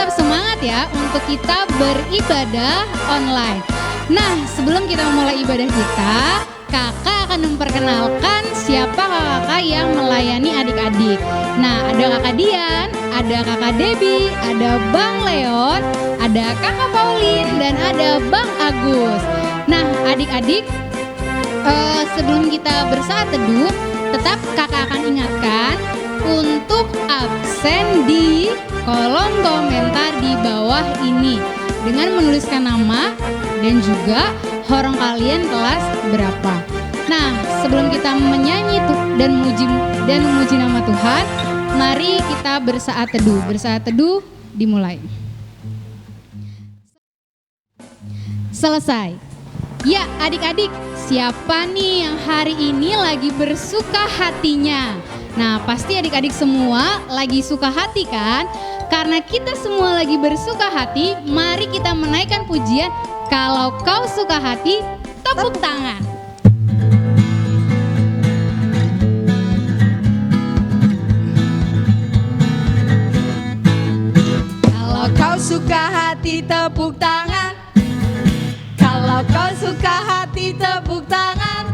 tetap semangat ya untuk kita beribadah online. Nah, sebelum kita memulai ibadah kita, kakak akan memperkenalkan siapa kakak yang melayani adik-adik. Nah, ada kakak Dian, ada kakak Debbie, ada Bang Leon, ada kakak Pauline, dan ada Bang Agus. Nah, adik-adik, sebelum kita bersaat teduh, tetap kakak akan ingatkan untuk absen di kolom komentar di bawah ini dengan menuliskan nama dan juga horong kalian kelas berapa. Nah, sebelum kita menyanyi dan memuji nama Tuhan, mari kita bersaat teduh. Bersaat teduh dimulai. Selesai. Ya, adik-adik, siapa nih yang hari ini lagi bersuka hatinya? Nah, pasti adik-adik semua lagi suka hati kan? Karena kita semua lagi bersuka hati, mari kita menaikkan pujian. Kalau kau suka hati, tepuk tangan. Kalau kau suka hati, tepuk tangan. Kalau kau suka hati, tepuk tangan.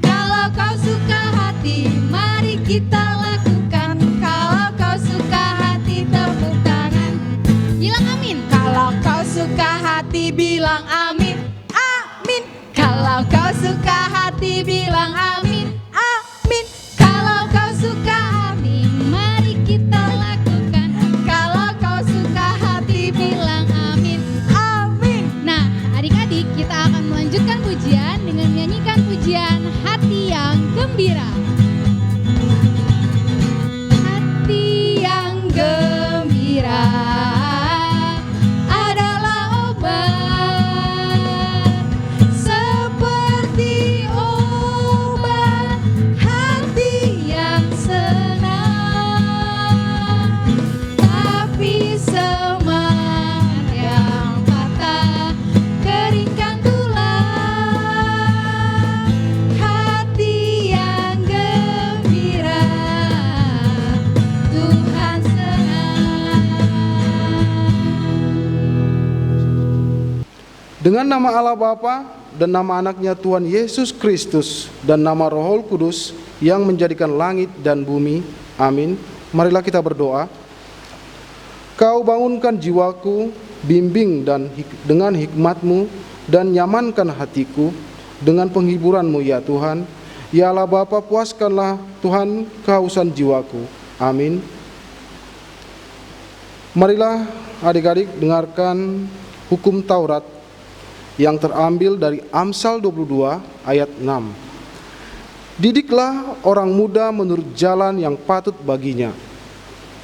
Kalau kau suka hati, mari kita lakukan. Kalau kau suka hati, tepuk tangan. Bilang amin. Kalau kau suka hati, bilang amin. Amin. Kalau kau suka hati, bilang amin. Amin. Kalau kau suka hati, Mari kita lakukan. kalau kau suka hati, bilang amin. Amin. Nah, adik-adik, kita akan melanjutkan pujian dengan menyanyikan pujian Hati yang Gembira. Hati yang gembira adalah obat, seperti obat hati yang senang. Tapi semangat yang patah keringkan tulang. Hati yang gembira Tuhan senang. Dengan nama Allah Bapa dan nama anaknya Tuhan Yesus Kristus dan nama Roh Kudus yang menjadikan langit dan bumi. Amin. Marilah kita berdoa. Kau bangunkan jiwaku, bimbing dengan hikmat-Mu dan nyamankan hatiku dengan penghiburan-Mu ya Tuhan. Ya Allah Bapa, puaskanlah Tuhan kehausan jiwaku. Amin. Marilah adik-adik dengarkan hukum Taurat yang terambil dari Amsal 22 ayat 6. Didiklah orang muda menurut jalan yang patut baginya,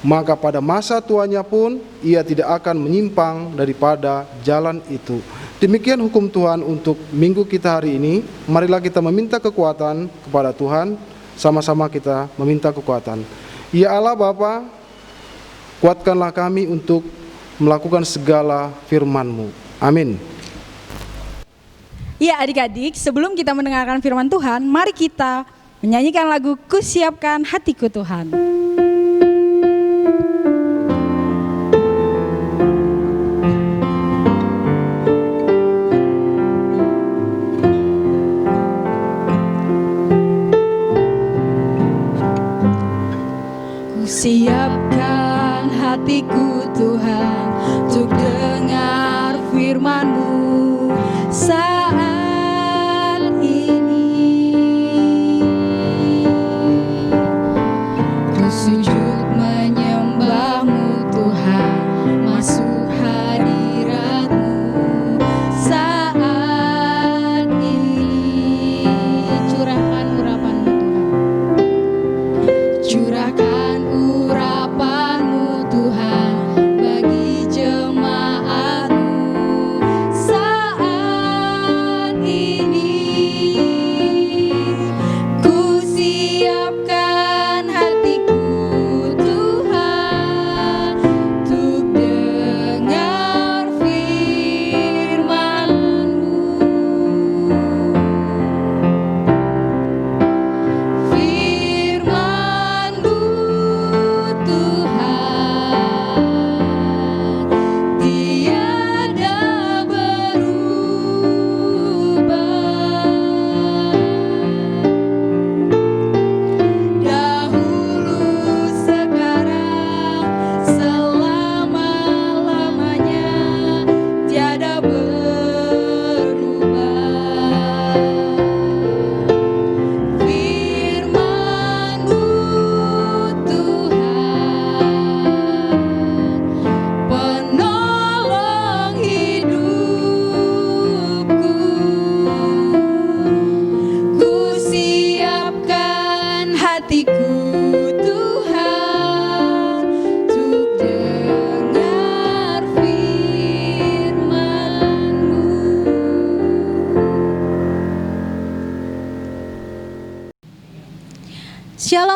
maka pada masa tuanya pun ia tidak akan menyimpang daripada jalan itu. Demikian hukum Tuhan untuk minggu kita hari ini. Marilah kita meminta kekuatan kepada Tuhan. Sama-sama kita meminta kekuatan. Ya Allah Bapa, kuatkanlah kami untuk melakukan segala firman-Mu. Amin. Ya adik-adik, sebelum kita mendengarkan firman Tuhan, mari kita menyanyikan lagu Kusiapkan Hatiku Tuhan. Kusiapkan hatiku Tuhan untuk dengar firman-Mu saat ini. Ku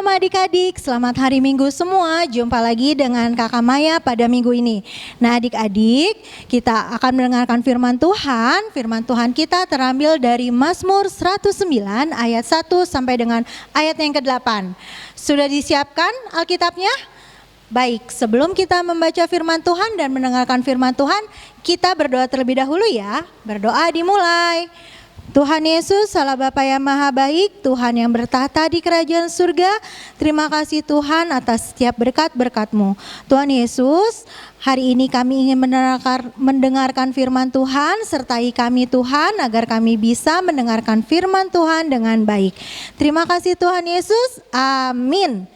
Shalom adik-adik, selamat hari Minggu semua. Jumpa lagi dengan Kakak Maya pada minggu ini. Nah adik-adik, kita akan mendengarkan firman Tuhan. Firman Tuhan kita terambil dari Mazmur 109 ayat 1 sampai dengan ayat yang ke-8. Sudah disiapkan Alkitabnya? Baik, sebelum kita membaca firman Tuhan dan mendengarkan firman Tuhan, kita berdoa terlebih dahulu ya. Berdoa dimulai. Tuhan Yesus, Allah Bapa yang Maha Baik, Tuhan yang bertahta di kerajaan surga, terima kasih Tuhan atas setiap berkat-berkat-Mu. Tuhan Yesus, hari ini kami ingin mendengarkan firman Tuhan, sertai kami Tuhan agar kami bisa mendengarkan firman Tuhan dengan baik. Terima kasih Tuhan Yesus, amin.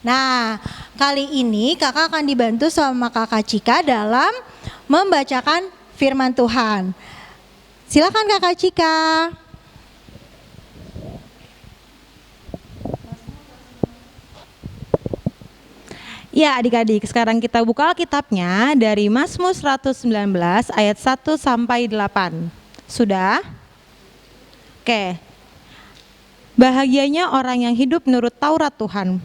Nah, kali ini kakak akan dibantu sama kakak Cika dalam membacakan firman Tuhan. Silakan kakak Cika. Ya adik-adik, sekarang kita buka Alkitabnya dari Mazmur 119 ayat 1 sampai 8. Sudah? Oke. Bahagianya orang yang hidup menurut Taurat Tuhan.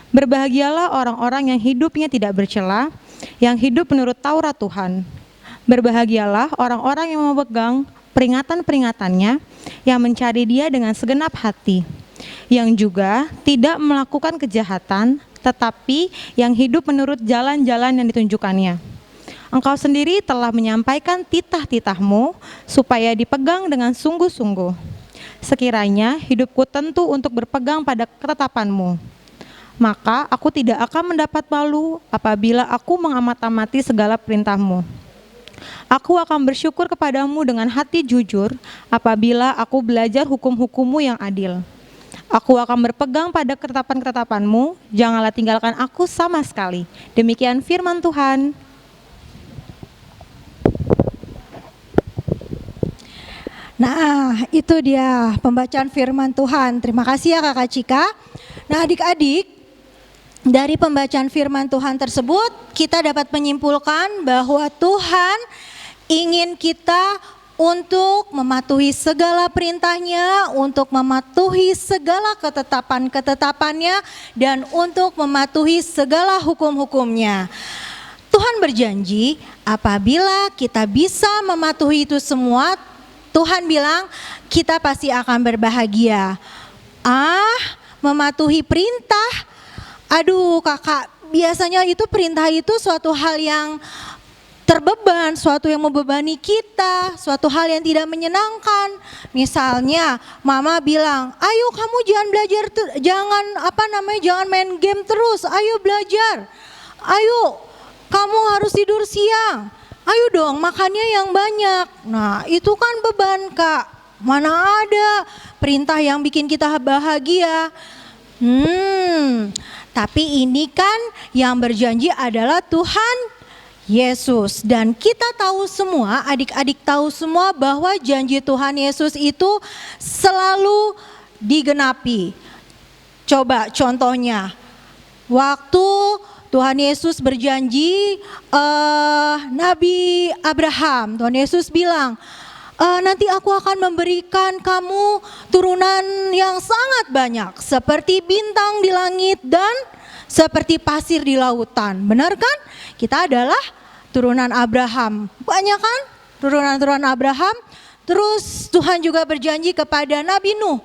Berbahagialah orang-orang yang hidupnya tidak bercela, yang hidup menurut Taurat Tuhan. Berbahagialah orang-orang yang memegang peringatan-peringatannya, yang mencari Dia dengan segenap hati, yang juga tidak melakukan kejahatan, tetapi yang hidup menurut jalan-jalan yang ditunjukkannya. Engkau sendiri telah menyampaikan titah-titahmu supaya dipegang dengan sungguh-sungguh. Sekiranya hidupku tentu untuk berpegang pada ketetapanmu, maka aku tidak akan mendapat malu apabila aku mengamat-amati segala perintahmu. Aku akan bersyukur kepadamu dengan hati jujur apabila aku belajar hukum-hukum-Mu yang adil. Aku akan berpegang pada ketetapan-ketetapan-Mu, janganlah tinggalkan aku sama sekali. Demikian firman Tuhan. Nah, itu dia pembacaan firman Tuhan. Terima kasih ya kakak Cika. Nah adik-adik, dari pembacaan firman Tuhan tersebut kita dapat menyimpulkan bahwa Tuhan ingin kita untuk mematuhi segala perintahnya, untuk mematuhi segala ketetapan-ketetapannya, dan untuk mematuhi segala hukum-hukumnya. Tuhan berjanji apabila kita bisa mematuhi itu semua, Tuhan bilang kita pasti akan berbahagia. Mematuhi perintah, aduh kakak, biasanya itu perintah itu suatu hal yang terbeban, suatu yang membebani kita, suatu hal yang tidak menyenangkan. Misalnya mama bilang, ayo kamu jangan belajar, jangan main game terus, ayo belajar. Ayo kamu harus tidur siang, ayo dong makannya yang banyak. Nah itu kan beban kak, mana ada perintah yang bikin kita bahagia. Tapi ini kan yang berjanji adalah Tuhan Yesus, dan kita tahu semua, adik-adik tahu semua bahwa janji Tuhan Yesus itu selalu digenapi. Coba contohnya, waktu Tuhan Yesus berjanji Nabi Abraham, Tuhan Yesus bilang, nanti aku akan memberikan kamu turunan yang sangat banyak, seperti bintang di langit dan seperti pasir di lautan. Benar kan? Kita adalah turunan Abraham. Banyak kan turunan-turunan Abraham. Terus Tuhan juga berjanji kepada Nabi Nuh.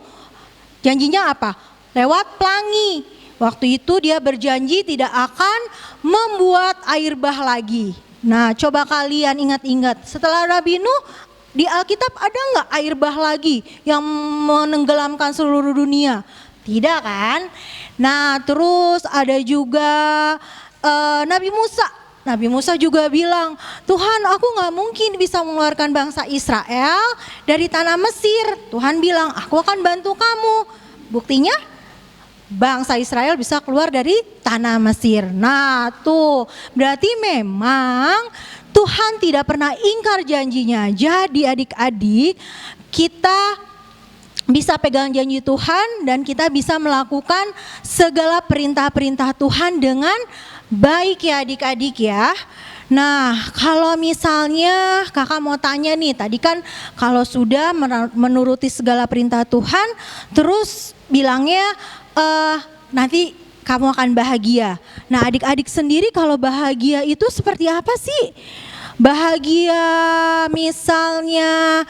Janjinya apa? Lewat pelangi. Waktu itu dia berjanji tidak akan membuat air bah lagi. Nah coba kalian ingat-ingat, setelah Nabi Nuh di Alkitab ada nggak air bah lagi yang menenggelamkan seluruh dunia? Tidak kan? Nah terus ada juga Nabi Musa. Nabi Musa juga bilang, Tuhan aku gak mungkin bisa mengeluarkan bangsa Israel dari tanah Mesir. Tuhan bilang, aku akan bantu kamu. Buktinya bangsa Israel bisa keluar dari tanah Mesir. Nah tuh berarti memang Tuhan tidak pernah ingkar janjinya. Jadi adik-adik, kita bisa pegang janji Tuhan dan kita bisa melakukan segala perintah-perintah Tuhan dengan baik ya adik-adik ya. Nah kalau misalnya kakak mau tanya nih, tadi kan kalau sudah menuruti segala perintah Tuhan terus bilangnya nanti kamu akan bahagia. Nah, adik-adik sendiri kalau bahagia itu seperti apa sih? Bahagia misalnya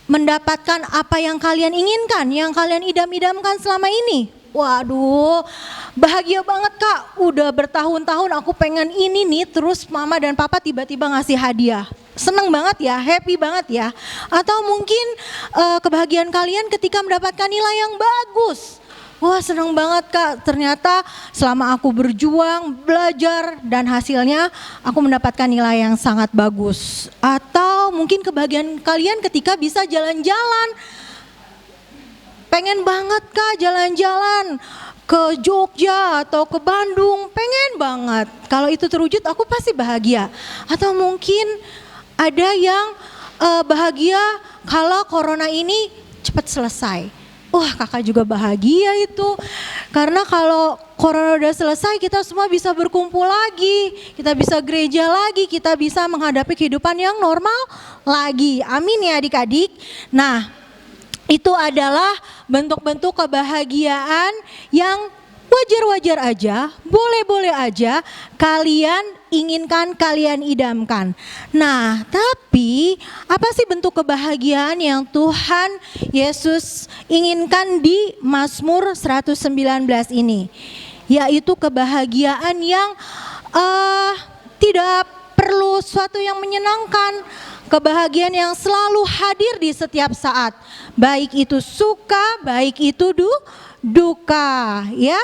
mendapatkan apa yang kalian inginkan, yang kalian idam-idamkan selama ini. Waduh, bahagia banget Kak, udah bertahun-tahun aku pengen ini nih, terus mama dan papa tiba-tiba ngasih hadiah. Seneng banget ya, happy banget ya. Atau mungkin kebahagiaan kalian ketika mendapatkan nilai yang bagus. Wah, seneng banget Kak, ternyata selama aku berjuang, belajar, dan hasilnya aku mendapatkan nilai yang sangat bagus. Atau mungkin kebahagiaan kalian ketika bisa jalan-jalan. Pengen banget Kak jalan-jalan ke Jogja atau ke Bandung, pengen banget. Kalau itu terwujud aku pasti bahagia. Atau mungkin ada yang bahagia kalau corona ini cepat selesai. Wah, kakak juga bahagia itu. Karena kalau corona udah selesai kita semua bisa berkumpul lagi. Kita bisa gereja lagi, kita bisa menghadapi kehidupan yang normal lagi. Amin ya adik-adik. Nah, itu adalah bentuk-bentuk kebahagiaan yang wajar-wajar aja, boleh-boleh aja kalian inginkan, kalian idamkan. Nah, tapi apa sih bentuk kebahagiaan yang Tuhan Yesus inginkan di Mazmur 119 ini? Yaitu kebahagiaan yang tidak perlu suatu yang menyenangkan. Kebahagiaan yang selalu hadir di setiap saat, baik itu suka, baik itu duka, ya.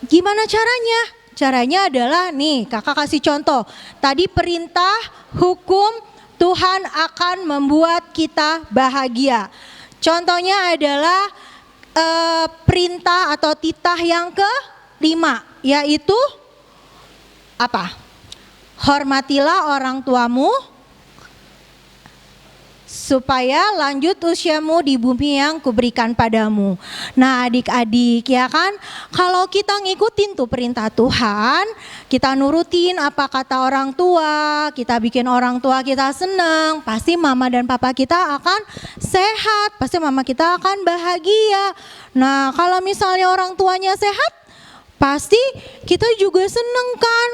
Gimana caranya? Caranya adalah nih, kakak kasih contoh. Tadi perintah, hukum, Tuhan akan membuat kita bahagia. Contohnya adalah perintah atau titah yang ke-5, yaitu apa? Hormatilah orang tuamu supaya lanjut usiamu di bumi yang kuberikan padamu. Nah adik-adik ya kan, kalau kita ngikutin tuh perintah Tuhan, kita nurutin apa kata orang tua, kita bikin orang tua kita senang, pasti mama dan papa kita akan sehat, pasti mama kita akan bahagia. Nah kalau misalnya orang tuanya sehat, pasti kita juga seneng kan.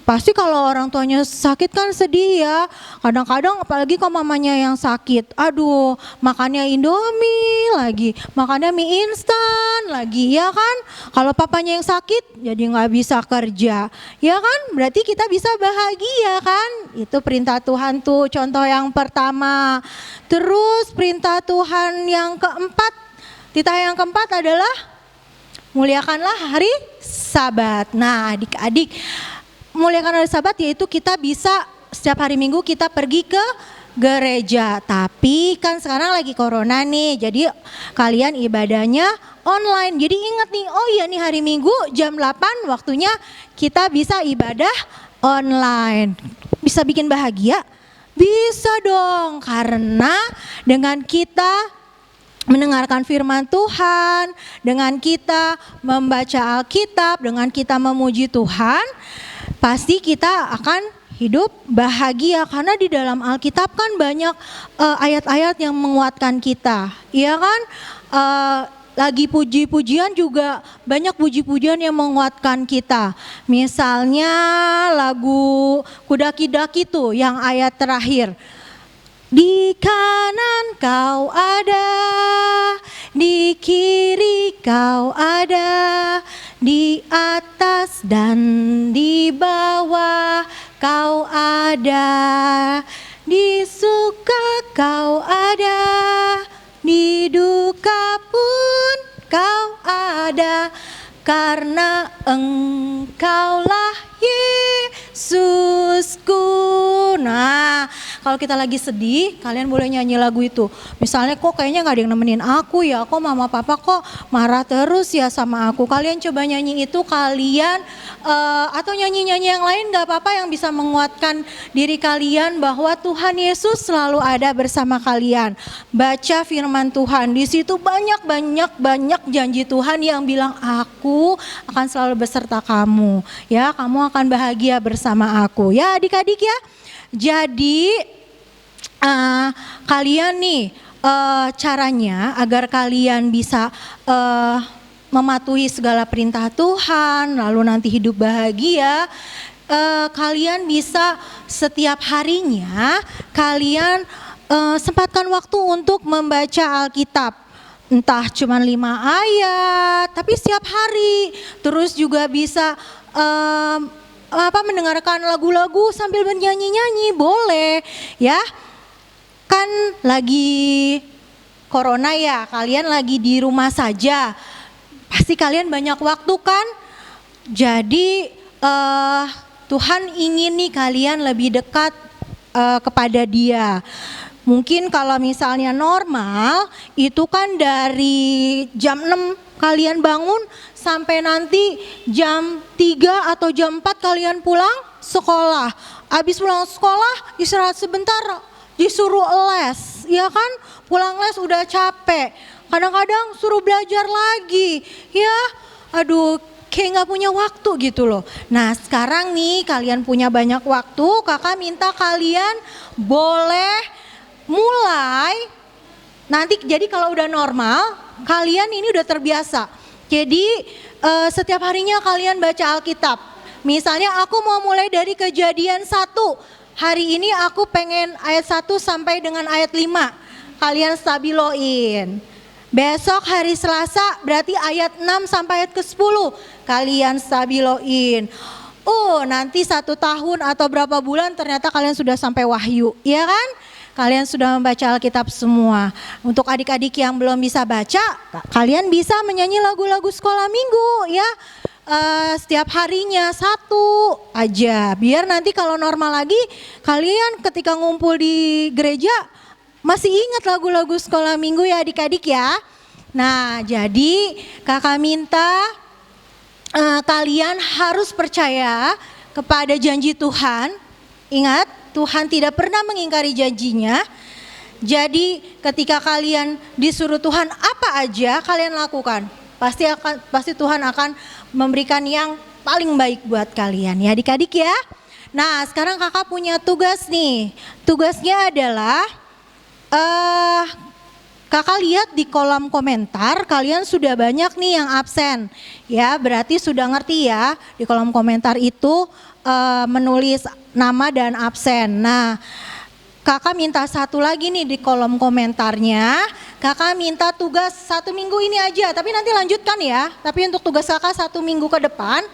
Pasti kalau orang tuanya sakit kan sedih ya. Kadang-kadang apalagi kalau mamanya yang sakit, aduh makannya Indomie lagi, makannya mie instan lagi ya kan. Kalau papanya yang sakit jadi nggak bisa kerja, ya kan, berarti kita bisa bahagia kan. Itu perintah Tuhan tuh, contoh yang pertama. Terus perintah Tuhan yang keempat, titah yang keempat adalah muliakanlah hari Sabat. Nah adik-adik, muliakan hari Sabat yaitu kita bisa setiap hari Minggu kita pergi ke gereja. Tapi kan sekarang lagi corona nih, jadi kalian ibadahnya online. Jadi ingat nih, oh iya nih hari Minggu jam 8 waktunya kita bisa ibadah online. Bisa bikin bahagia? Bisa dong, karena dengan kita mendengarkan firman Tuhan, dengan kita membaca Alkitab, dengan kita memuji Tuhan, pasti kita akan hidup bahagia. Karena di dalam Alkitab kan banyak ayat-ayat yang menguatkan kita, iya kan? Lagi puji-pujian juga banyak puji-pujian yang menguatkan kita. Misalnya lagu Kudaki-daki tuh yang ayat terakhir. Di kanan kau ada, di kiri kau ada, di atas dan di bawah kau ada, di suka kau ada, di duka pun kau ada, karena engkaulah Yesusku. Nah, kalau kita lagi sedih, kalian boleh nyanyi lagu itu. Misalnya kok kayaknya gak ada yang nemenin aku ya, kok mama papa kok marah terus ya sama aku. Kalian coba nyanyi itu kalian, atau nyanyi-nyanyi yang lain gak apa-apa yang bisa menguatkan diri kalian bahwa Tuhan Yesus selalu ada bersama kalian. Baca firman Tuhan, di situ banyak janji Tuhan yang bilang aku akan selalu beserta kamu. Ya, kamu akan bahagia bersama aku. Ya adik-adik ya. Jadi kalian nih caranya agar kalian bisa mematuhi segala perintah Tuhan, lalu nanti hidup bahagia, kalian bisa setiap harinya kalian sempatkan waktu untuk membaca Alkitab. Entah cuma 5 ayat, tapi setiap hari. Terus juga bisa mendengarkan lagu-lagu sambil bernyanyi-nyanyi, boleh ya. Kan lagi corona ya, kalian lagi di rumah saja. Pasti kalian banyak waktu kan? Jadi Tuhan ingin nih kalian lebih dekat kepada Dia. Mungkin kalau misalnya normal itu kan dari jam 6 kalian bangun sampai nanti jam 3 atau jam 4 kalian pulang sekolah. Habis pulang sekolah istirahat sebentar, disuruh les, ya kan? Pulang les udah capek. Kadang-kadang suruh belajar lagi. Ya, aduh, kayak gak punya waktu gitu loh. Nah sekarang nih kalian punya banyak waktu, kakak minta kalian boleh mulai nanti, jadi kalau udah normal kalian ini udah terbiasa. Jadi setiap harinya kalian baca Alkitab. Misalnya aku mau mulai dari Kejadian 1. Hari ini aku pengen ayat 1 sampai dengan ayat 5. Kalian stabiloin. Besok hari Selasa berarti ayat 6 sampai ayat ke-10. Kalian stabiloin. Nanti 1 tahun atau berapa bulan ternyata kalian sudah sampai Wahyu, ya kan? Kalian sudah membaca Alkitab semua. Untuk adik-adik yang belum bisa baca, kalian bisa menyanyi lagu-lagu sekolah minggu ya. Setiap harinya 1 aja. Biar nanti kalau normal lagi, kalian ketika ngumpul di gereja masih ingat lagu-lagu sekolah minggu ya adik-adik ya. Nah jadi kakak minta kalian harus percaya kepada janji Tuhan. Ingat, Tuhan tidak pernah mengingkari janjinya. Jadi ketika kalian disuruh Tuhan apa aja kalian lakukan, pasti Tuhan akan memberikan yang paling baik buat kalian ya adik-adik ya. Nah sekarang kakak punya tugas nih. Tugasnya adalah kakak lihat di kolom komentar kalian sudah banyak nih yang absen. Ya berarti sudah ngerti ya di kolom komentar itu menulis nama dan absen. Nah kakak minta satu lagi nih di kolom komentarnya. Kakak minta tugas 1 minggu ini aja, tapi nanti lanjutkan ya. Tapi untuk tugas kakak 1 minggu ke depan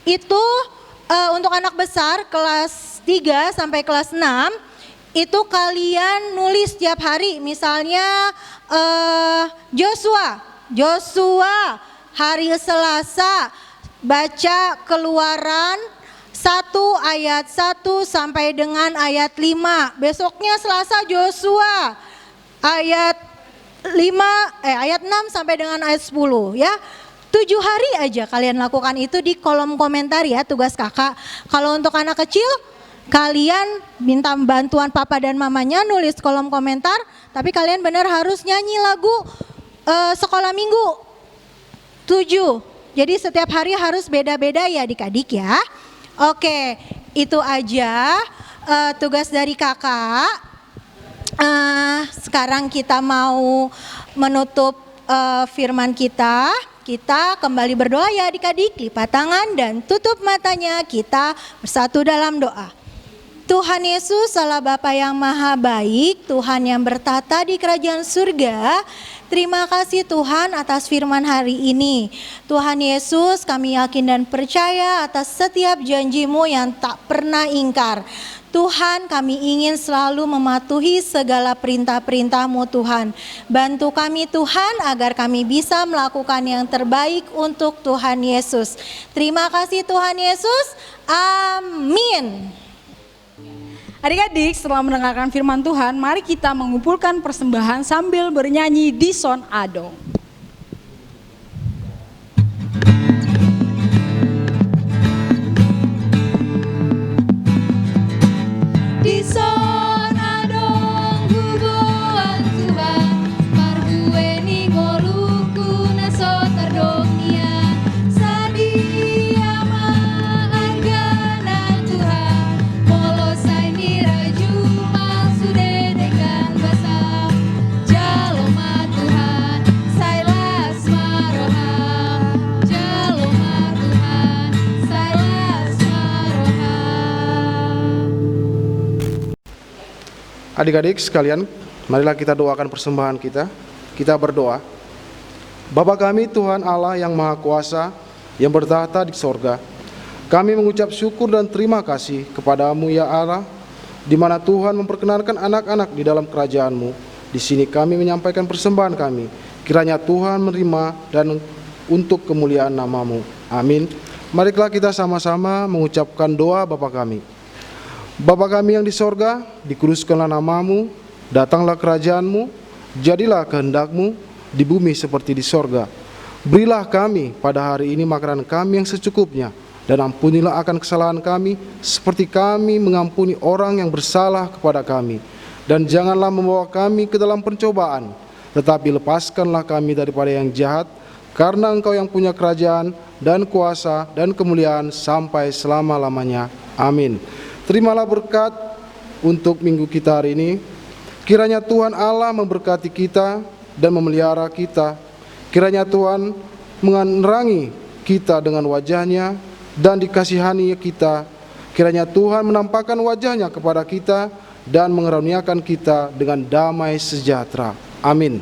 itu untuk anak besar kelas 3 sampai kelas 6 itu kalian nulis tiap hari. Misalnya Joshua hari Selasa baca Keluaran 1 ayat 1 sampai dengan ayat 5. Besoknya Selasa Joshua ayat 6 sampai dengan ayat 10 ya. 7 hari aja kalian lakukan itu di kolom komentar ya tugas kakak. Kalau untuk anak kecil kalian minta bantuan papa dan mamanya nulis kolom komentar. Tapi kalian benar harus nyanyi lagu sekolah minggu 7. Jadi setiap hari harus beda-beda ya adik-adik ya. Oke, itu aja tugas dari kakak. Sekarang kita mau menutup firman kita. Kita kembali berdoa ya adik-adik. Lipat tangan dan tutup matanya. Kita bersatu dalam doa. Tuhan Yesus, Allah Bapa yang maha baik, Tuhan yang bertata di kerajaan surga, terima kasih Tuhan atas firman hari ini. Tuhan Yesus, kami yakin dan percaya atas setiap janji-Mu yang tak pernah ingkar. Tuhan, kami ingin selalu mematuhi segala perintah-perintah-Mu Tuhan. Bantu kami Tuhan agar kami bisa melakukan yang terbaik untuk Tuhan Yesus. Terima kasih Tuhan Yesus, amin. Adik-adik, setelah mendengarkan firman Tuhan, mari kita mengumpulkan persembahan sambil bernyanyi di Son Ado. Di Son Adong hubuan Tuhan, marbueni ngoluku naso terdonia, sadia maargana Tuhan, molosai niraju masude dengan basa, jaloma Tuhan, Adik-adik sekalian, marilah kita doakan persembahan kita. Kita berdoa. Bapa kami Tuhan Allah yang Maha Kuasa, yang bertahta di sorga, kami mengucap syukur dan terima kasih kepadamu ya Allah, di mana Tuhan memperkenankan anak-anak di dalam kerajaan-Mu. Di sini kami menyampaikan persembahan kami. Kiranya Tuhan menerima dan untuk kemuliaan nama-Mu. Amin. Marilah kita sama-sama mengucapkan doa Bapa kami. Bapa kami yang di sorga, dikuduskanlah nama-Mu, datanglah kerajaan-Mu, jadilah kehendak-Mu di bumi seperti di sorga. Berilah kami pada hari ini makanan kami yang secukupnya, dan ampunilah akan kesalahan kami, seperti kami mengampuni orang yang bersalah kepada kami. Dan janganlah membawa kami ke dalam pencobaan, tetapi lepaskanlah kami daripada yang jahat, karena Engkau yang punya kerajaan, dan kuasa, dan kemuliaan sampai selama-lamanya. Amin. Terimalah berkat untuk minggu kita hari ini. Kiranya Tuhan Allah memberkati kita dan memelihara kita. Kiranya Tuhan menerangi kita dengan wajah-Nya dan dikasihani kita. Kiranya Tuhan menampakkan wajah-Nya kepada kita dan mengaruniakan kita dengan damai sejahtera. Amin.